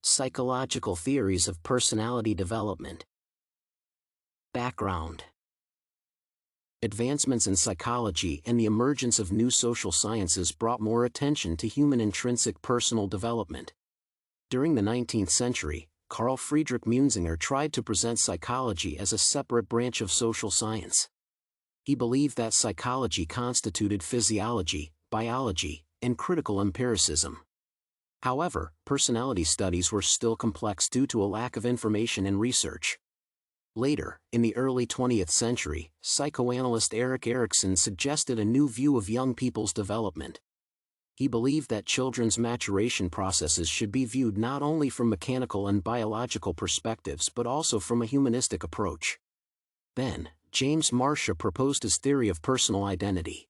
Psychological theories of personality development. Background. Advancements in psychology and the emergence of new social sciences brought more attention to human intrinsic personal development. During the 19th century, Carl Friedrich Munzinger tried to present psychology as a separate branch of social science. He believed that psychology constituted physiology, biology, and critical empiricism. However, personality studies were still complex due to a lack of information and research. Later, in the early 20th century, psychoanalyst Erik Erikson suggested a new view of young people's development. He believed that children's maturation processes should be viewed not only from mechanical and biological perspectives but also from a humanistic approach. Then, James Marcia proposed his theory of personal identity.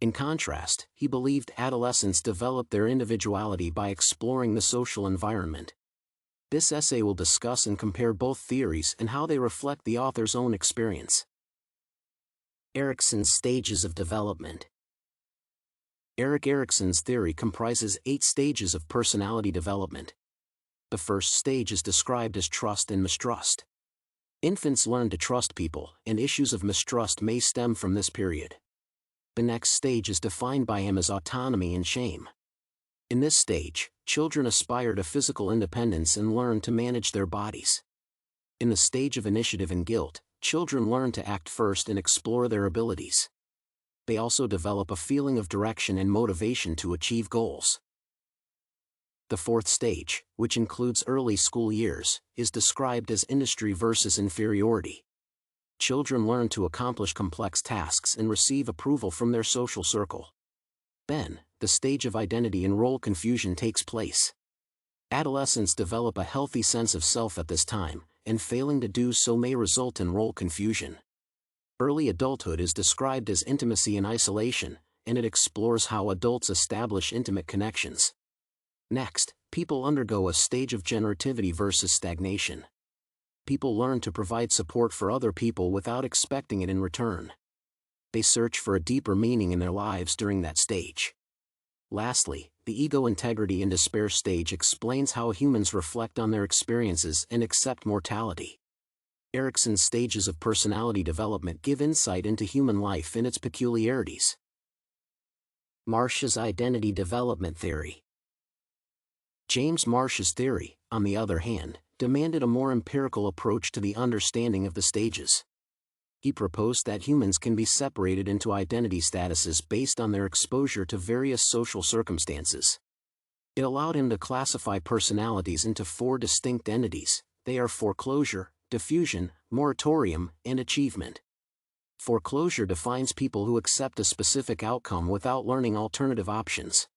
In contrast, he believed adolescents develop their individuality by exploring the social environment. This essay will discuss and compare both theories and how they reflect the author's own experience. Erikson's stages of development. Erik Erikson's theory comprises 8 stages of personality development. The first stage is described as trust and mistrust. Infants learn to trust people, and issues of mistrust may stem from this period. The next stage is defined by him as autonomy and shame. In this stage, children aspire to physical independence and learn to manage their bodies. In the stage of initiative and guilt, children learn to act first and explore their abilities. They also develop a feeling of direction and motivation to achieve goals. The fourth stage, which includes early school years, is described as industry versus inferiority. Children learn to accomplish complex tasks and receive approval from their social circle. Then, the stage of identity and role confusion takes place. Adolescents develop a healthy sense of self at this time, and failing to do so may result in role confusion. Early adulthood is described as intimacy and isolation, and it explores how adults establish intimate connections. Next, people undergo a stage of generativity versus stagnation. People learn to provide support for other people without expecting it in return. They search for a deeper meaning in their lives during that stage. Lastly, the ego integrity and despair stage explains how humans reflect on their experiences and accept mortality. Erikson's stages of personality development give insight into human life and its peculiarities. Marcia's identity development theory. James Marcia's theory, on the other hand, demanded a more empirical approach to the understanding of the stages. He proposed that humans can be separated into identity statuses based on their exposure to various social circumstances. It allowed him to classify personalities into 4 distinct entities. They are foreclosure, diffusion, moratorium, and achievement. Foreclosure defines people who accept a specific outcome without learning alternative options.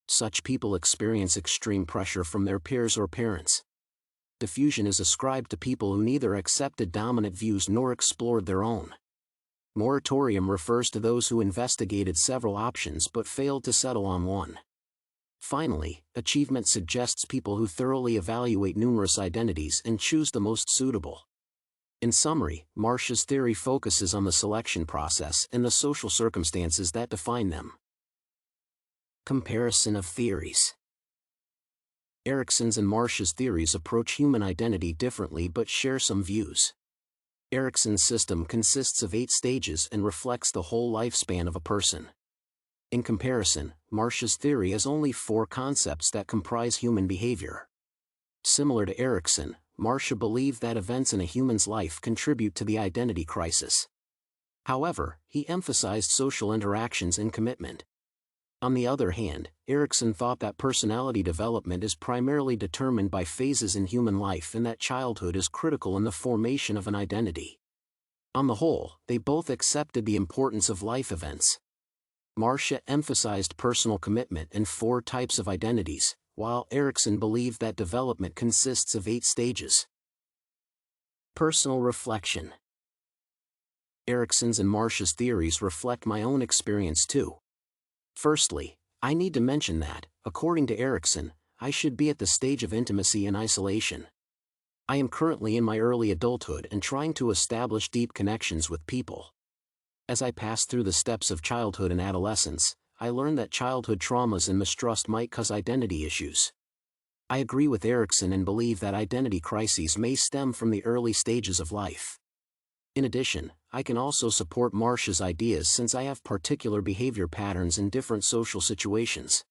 Such people experience extreme pressure from their peers or parents. Diffusion is ascribed to people who neither accepted dominant views nor explored their own. Moratorium refers to those who investigated several options but failed to settle on one. Finally, achievement suggests people who thoroughly evaluate numerous identities and choose the most suitable. In summary, Marcia's theory focuses on the selection process and the social circumstances that define them. Comparison of theories. Erikson's and Marcia's theories approach human identity differently but share some views. Erikson's system consists of 8 stages and reflects the whole lifespan of a person. In comparison, Marcia's theory has only 4 concepts that comprise human behavior. Similar to Erikson, Marcia believed that events in a human's life contribute to the identity crisis. However, he emphasized social interactions and commitment. On the other hand, Erikson thought that personality development is primarily determined by phases in human life and that childhood is critical in the formation of an identity. On the whole, they both accepted the importance of life events. Marcia emphasized personal commitment and 4 types of identities, while Erikson believed that development consists of 8 stages. Personal reflection. Erikson's and Marcia's theories reflect my own experience too. Firstly, I need to mention that, according to Erikson, I should be at the stage of intimacy and isolation. I am currently in my early adulthood and trying to establish deep connections with people. As I pass through the steps of childhood and adolescence, I learned that childhood traumas and mistrust might cause identity issues. I agree with Erikson and believe that identity crises may stem from the early stages of life. In addition, I can also support Marcia's ideas since I have particular behavior patterns in different social situations.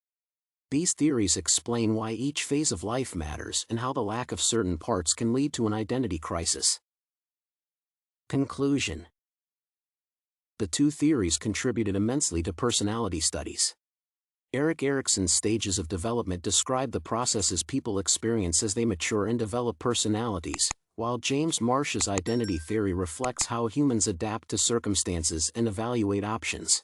These theories explain why each phase of life matters and how the lack of certain parts can lead to an identity crisis. Conclusion. The two theories contributed immensely to personality studies. Erik Erikson's stages of development describe the processes people experience as they mature and develop personalities, while James Marcia's identity theory reflects how humans adapt to circumstances and evaluate options.